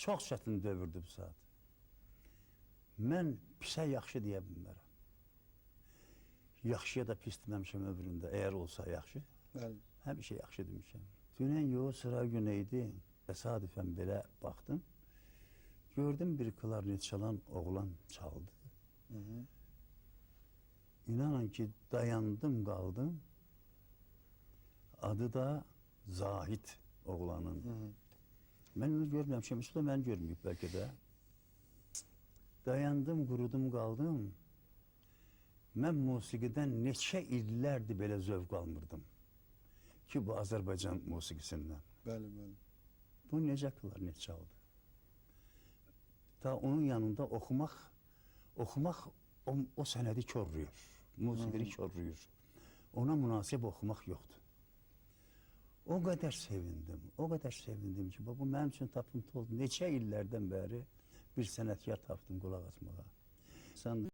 Çox çətin dövrdü bu saat. Mən pisə yaxşı deyə bilmərəm. Yaxşıya da pis deməmişəm ömründə, əgər olsa yaxşı. Bəli. Həmişə yaxşı demişəm. Dünən yox, sıra günü idi. Təsadüfən belə baxdım. Gördüm bir klarnet çalan oğlan çaldı. İnanın ki dayandım, qaldım. Adı da Zahid oğlanın. Mən onu görməmişəm, üstü də məni görməyib bəlkə də. Dayandım, qurudum, qaldım. Mən musiqidən neçə illərdir belə zövq almırdım. Ki bu Azərbaycan musiqisindən. Bəli, bəli. Bu necə klarnet çaldı? Ta onun yanında oxumaq o sənədi körrüyür. Musiqini körrüyür. Ona münasib oxumaq yoxdur. O qədər sevindim ki, bu mənim üçün tapıntı oldu. Neçə illərdən bəri bir sənətkar tapdım qulaq asmağa.